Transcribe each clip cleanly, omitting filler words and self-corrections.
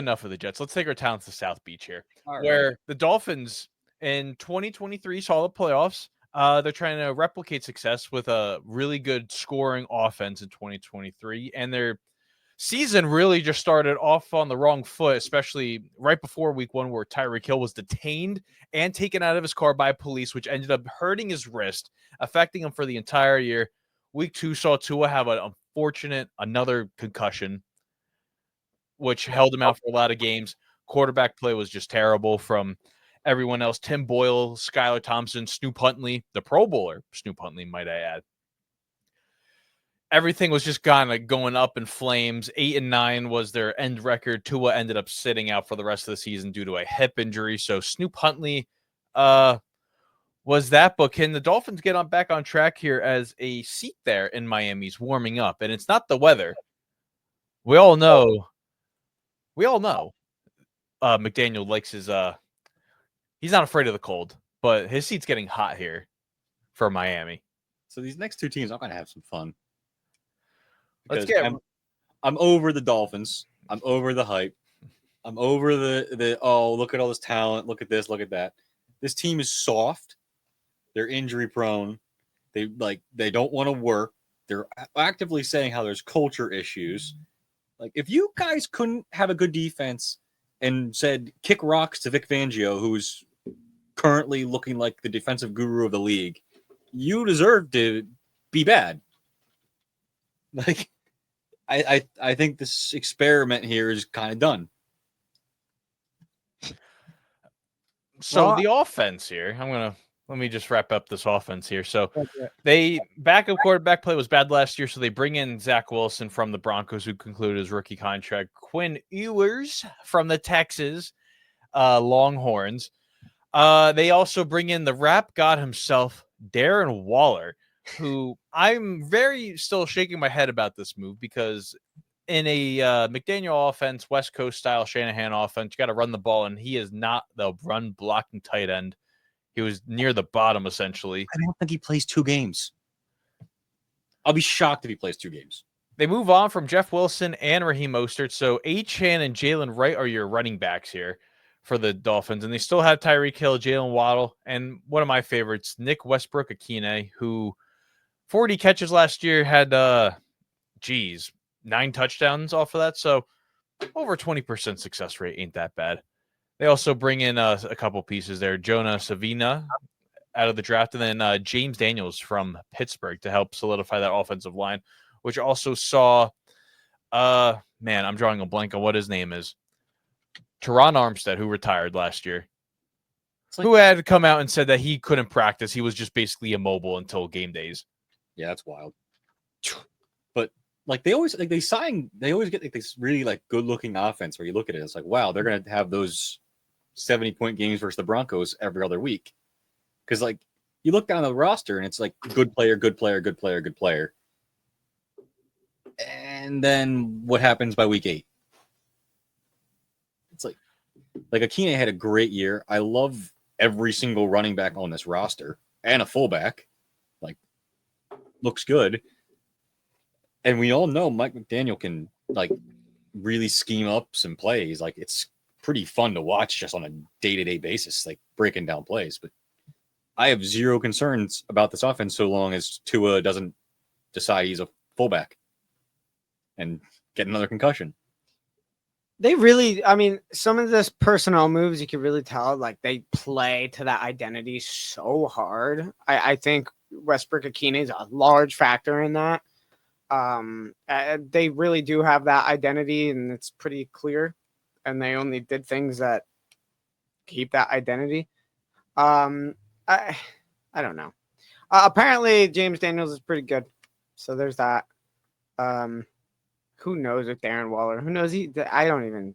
enough of the Jets. Let's take our talents to South Beach here, All right. where the Dolphins in 2023 saw the playoffs. They're trying to replicate success with a really good scoring offense in 2023, and their season really just started off on the wrong foot, especially right before week 1, where Tyreek Hill was detained and taken out of his car by police, which ended up hurting his wrist, affecting him for the entire year. Week 2 saw Tua have an another concussion, which held him out for a lot of games. Quarterback play was just terrible from everyone else. Tim Boyle, Skylar Thompson, Snoop Huntley, the Pro Bowler, Snoop Huntley, might I add. Everything was just kind of going up in flames. 8-9 was their end record. Tua ended up sitting out for the rest of the season due to a hip injury. So Snoop Huntley was that. But can the Dolphins get back on track here as a seat there in Miami's warming up? And it's not the weather. We all know McDaniel likes his he's not afraid of the cold, but his seat's getting hot here for Miami. So these next two teams are going to have some fun. Let's get. I'm over the Dolphins. I'm over the hype. I'm over the oh, look at all this talent. Look at this. Look at that. This team is soft. They're injury prone. They don't want to work. They're actively saying how there's culture issues. Like, if you guys couldn't have a good defense and said kick rocks to Vic Fangio, who's currently looking like the defensive guru of the league, you deserve to be bad. Like, I think this experiment here is kind of done. So the offense here, let me just wrap up this offense here. So they backup quarterback play was bad last year, so they bring in Zach Wilson from the Broncos, who concluded his rookie contract. Quinn Ewers from the Texas Longhorns. They also bring in the rap god himself, Darren Waller, who I'm still shaking my head about this move, because in a McDaniel offense, West Coast style Shanahan offense, you got to run the ball, and he is not the run blocking tight end. He was near the bottom, essentially. I don't think he plays 2 games. I'll be shocked if he plays 2 games. They move on from Jeff Wilson and Raheem Mostert, so Achane and Jalen Wright are your running backs here for the Dolphins, and they still have Tyreek Hill, Jalen Waddle, and one of my favorites, Nick Westbrook-Akine, who 40 catches last year, had 9 touchdowns off of that, so over 20% success rate ain't that bad. They also bring in a couple pieces there. Jonah Savina out of the draft, and then James Daniels from Pittsburgh to help solidify that offensive line, which also saw, I'm drawing a blank on what his name is. Teron Armstead, who retired last year, who had come out and said that he couldn't practice. He was just basically immobile until game days. Yeah, that's wild. But they always get this really good looking offense where you look at it, it's like, wow, they're gonna have those 70-point games versus the Broncos every other week. Because you look down the roster and it's like good player, good player, good player, good player. And then what happens by week 8? It's like Akine had a great year. I love every single running back on this roster and a fullback. Looks good. And we all know Mike McDaniel can really scheme up some plays. It's pretty fun to watch just on a day-to-day basis, breaking down plays. But I have zero concerns about this offense so long as Tua doesn't decide he's a fullback and get another concussion. They really, some of this personnel moves, you can really tell, they play to that identity so hard. I think Westbrook-Akine is a large factor in that. They really do have that identity, and it's pretty clear. And they only did things that keep that identity. I don't know. Apparently, James Daniels is pretty good. So there's that. Who knows with Darren Waller? Who knows? Who knows? I don't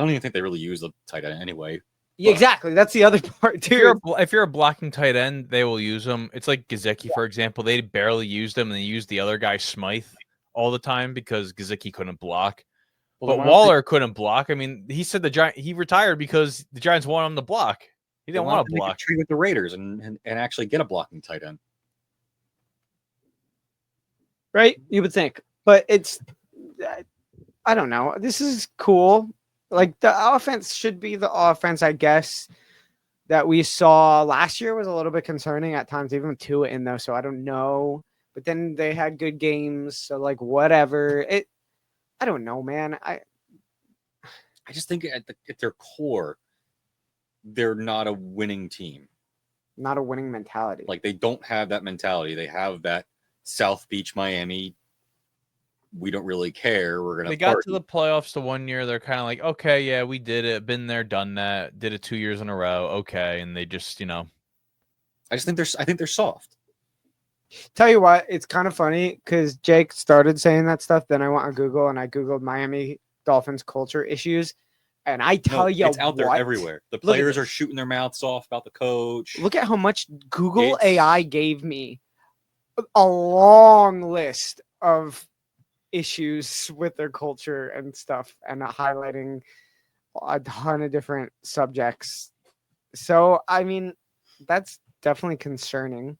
even think they really use the tight end anyway. Yeah, exactly. That's the other part too. If you're a blocking tight end, they will use them. It's like Gesicki, for example. They barely used him, and they used the other guy, Smythe, all the time because Gesicki couldn't block. But Waller couldn't block. He said he retired because the Giants wanted him to block. He didn't want to block. Trade with the Raiders and actually get a blocking tight end. Right? You would think. But it's I don't know. This is cool. Like the offense should be the offense, I guess, that we saw last year was a little bit concerning at times, even with Tua in though. So I don't know. But then they had good games, so like whatever. I don't know, man. I just think at their core, they're not a winning team. Not a winning mentality. Like they don't have that mentality. They have that South Beach, Miami. We don't really care. We're gonna. They got to the playoffs the 1 year. They're kind of like, okay, yeah, we did it. Been there, done that. Did it 2 years in a row. Okay, and they just, I think they're soft. Tell you what, it's kind of funny because Jake started saying that stuff. Then I went on Google and I Googled Miami Dolphins culture issues. And I tell you, it's out there everywhere. The players are shooting their mouths off about the coach. Look at how much Google AI gave me. A long list of issues with their culture and stuff, and highlighting a ton of different subjects. So, I mean, that's definitely concerning.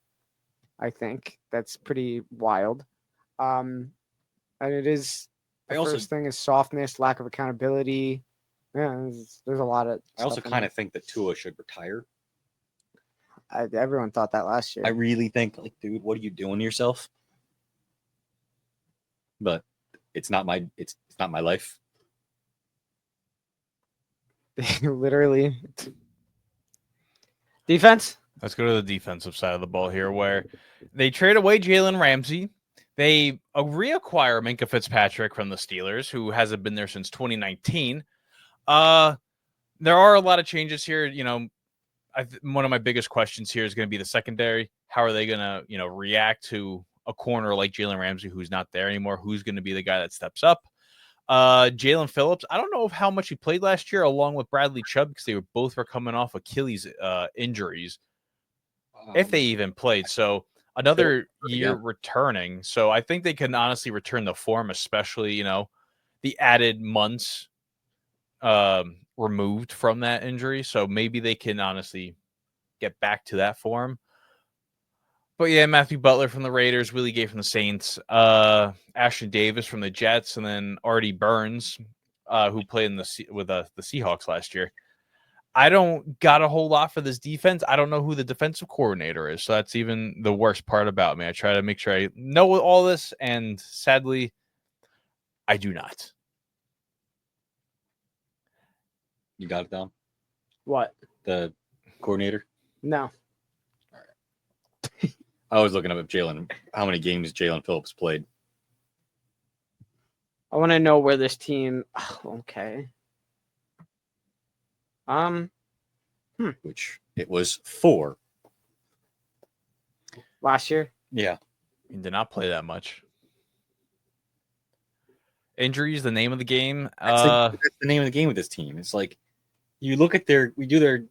I think that's pretty wild. And it is. The first thing is softness, lack of accountability. Yeah, there's a lot of. I also kind of think that Tua should retire. Everyone thought that last year. I really think, like, dude, what are you doing to yourself? But it's not my life. Literally. Defense. Let's go to the defensive side of the ball here, where they trade away Jalen Ramsey. They reacquire Minkah Fitzpatrick from the Steelers, who hasn't been there since 2019. There are a lot of changes here. One of my biggest questions here is going to be the secondary. How are they going to, react to a corner like Jalen Ramsey, who's not there anymore? Who's going to be the guy that steps up? Jalen Phillips, I don't know how much he played last year along with Bradley Chubb because they were coming off Achilles injuries, if they even played. So another year returning. So I think they can honestly return the form, especially, the added months removed from that injury. So maybe they can honestly get back to that form. But yeah, Matthew Butler from the Raiders, Willie Gay from the Saints, Ashton Davis from the Jets, and then Artie Burns, who played with the Seahawks last year. I don't got a whole lot for this defense. I don't know who the defensive coordinator is, so that's even the worst part about me. I try to make sure I know all this, and sadly, I do not. You got it down? What? The coordinator? No. I was looking up how many games Jalen Phillips played. I want to know where this team. Oh, okay. Which it was 4 last year. Yeah, he did not play that much. Injuries, the name of the game. That's the name of the game with this team. It's like you look at we do their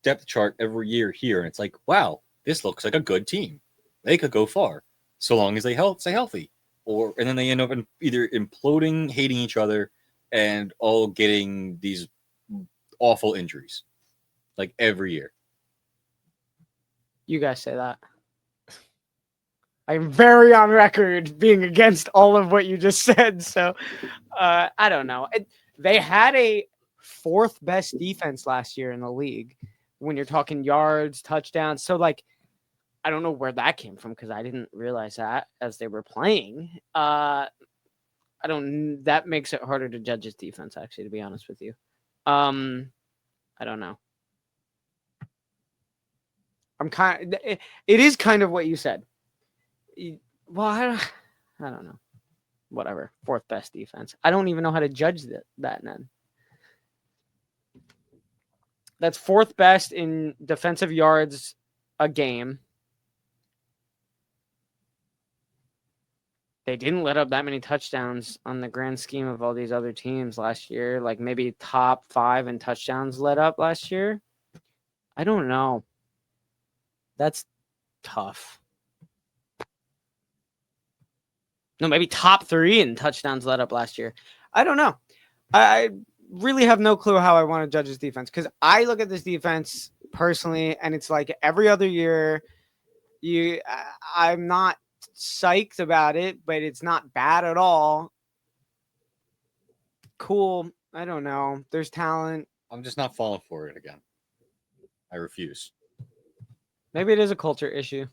depth chart every year here, and it's like, wow, this looks like a good team. They could go far, so long as they stay healthy. And then they end up either imploding, hating each other, and all getting these awful injuries, like every year. You guys say that. I'm very on record being against all of what you just said. So I don't know. They had a 4th best defense last year in the league when you're talking yards, touchdowns. So like, I don't know where that came from because I didn't realize that as they were playing. That makes it harder to judge his defense, actually, to be honest with you. I don't know. It is kind of what you said. Well, I don't know. Whatever. 4th best defense. I don't even know how to judge that then. That's 4th best in defensive yards a game. They didn't let up that many touchdowns on the grand scheme of all these other teams last year. Like maybe top 5 in touchdowns let up last year. I don't know. That's tough. No, maybe top 3 in touchdowns let up last year. I don't know. I really have no clue how I want to judge this defense because I look at this defense personally, and it's like every other year. I'm not psyched about it, but it's not bad at all. cool. I don't know. There's talent. I'm just not falling for it again. I refuse. Maybe it is a culture issue.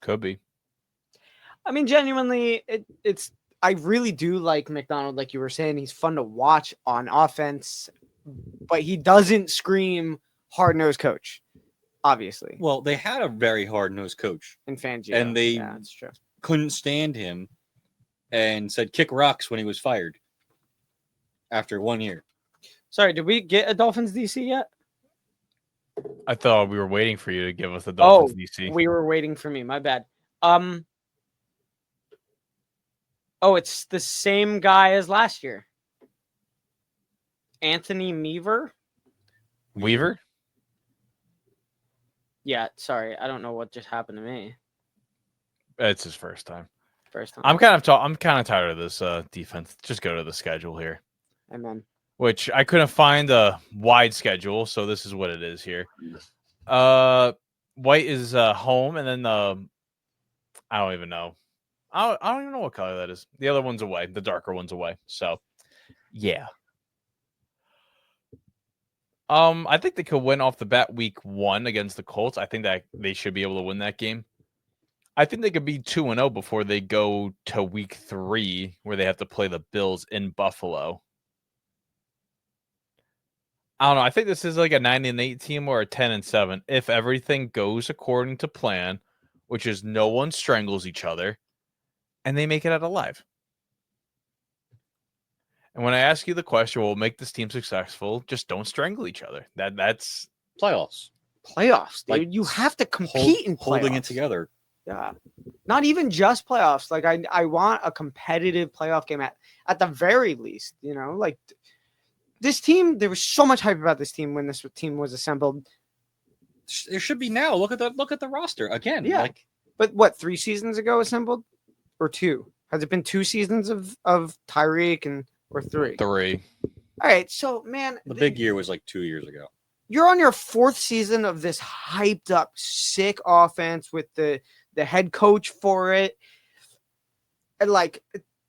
Could be. I mean, genuinely, it's. I really do like McDonald, like you were saying. He's fun to watch on offense, but he doesn't scream hard-nosed coach, obviously. Well, they had a very hard-nosed coach, In Fangio. and they yeah, that's true. couldn't stand him and said kick rocks when he was fired after 1 year. Sorry, did we get a Dolphins DC yet? I thought we were waiting for you to give us the Dolphins DC. We were waiting for me. My bad. Oh, it's the same guy as last year. Anthony Meaver? Weaver? Yeah, sorry. I don't know what just happened to me. It's his first time. First time. I'm kind of tired of this defense. Just go to the schedule here. Amen. Which I couldn't find a wide schedule, so this is what it is here. White is home, and then I don't even know. I don't even know what color that is. The other one's away. The darker one's away. So, yeah. I think they could win off the bat week 1 against the Colts. I think that they should be able to win that game. I think they could be 2-0 before they go to week 3, where they have to play the Bills in Buffalo. I don't know. I think this is like a 9-8 team or a 10-7 if everything goes according to plan, which is no one strangles each other, and they make it out alive. And when I ask you the question, will make this team successful? Just don't strangle each other. That's Playoffs. Playoffs, dude. Like, You have to compete in playoffs. Holding it together. Yeah. Not even just playoffs. Like I want a competitive playoff game at the very least, you know, like this team, there was so much hype about this team when this team was assembled. There should be now. Look at the roster again. Yeah. Like, but what, 3 seasons ago assembled or 2? Has it been 2 seasons of Tyreek or 3? 3. All right. So man, the big year was like 2 years ago. You're on your 4th season of this hyped up, sick offense with the head coach for it. And like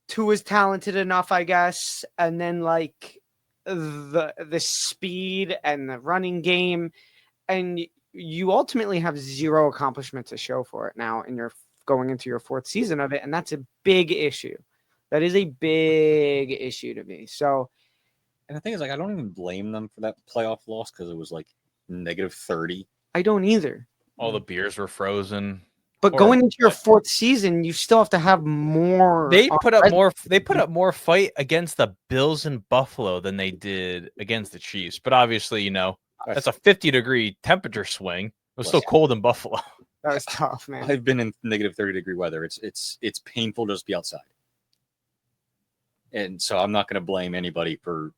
Tua's talented enough, I guess. And then like the speed and the running game. And you ultimately have 0 accomplishment to show for it now, and you're going into your 4th season of it. And that's a big issue. That is a big issue to me. So, and the thing is, like, I don't even blame them for that playoff loss because it was like -30. I don't either. All the beers were frozen. But going into your 4th season, you still have to have more. They put up more. They put up more fight against the Bills in Buffalo than they did against the Chiefs. But obviously, you know, that's a 50-degree temperature swing. It was still cold in Buffalo. That was tough, man. I've been in -30-degree weather. It's painful to just be outside. And so I'm not going to blame anybody for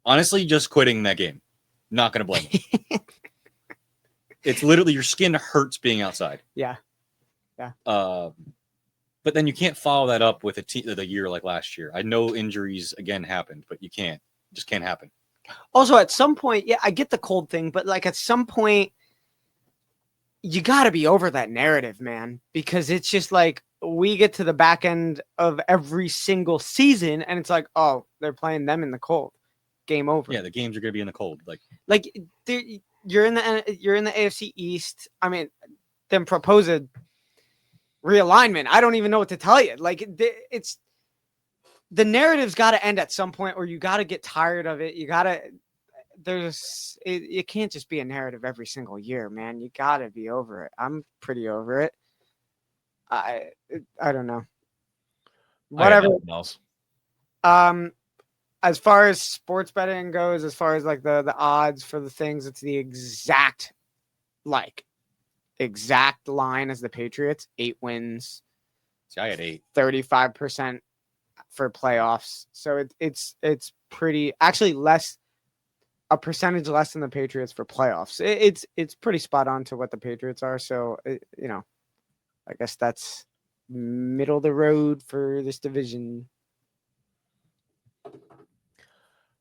honestly just quitting that game. Not going to blame them. It's literally your skin hurts being outside. Yeah. Yeah. But then you can't follow that up with the year like last year. I know injuries again happened, but you can't. It just can't happen. Also, at some point, yeah, I get the cold thing, but like at some point, you got to be over that narrative, man, because it's just like we get to the back end of every single season and it's like, oh, they're playing them in the cold. Game over. Yeah, the games are going to be in the cold. Like you're in the AFC East. I mean, then propose a realignment. I don't even know what to tell you. Like it's the narrative's got to end at some point, or you got to get tired of it. You got to. It can't just be a narrative every single year, man. You got to be over it. I'm pretty over it. I don't know. Whatever. Else. As far as sports betting goes, as far as like the odds for the things, it's the exact line as the Patriots. 8 wins. See, I had 8. 35% for playoffs. So it's pretty actually a percentage less than the Patriots for playoffs. It's pretty spot on to what the Patriots are. So I guess that's middle of the road for this division.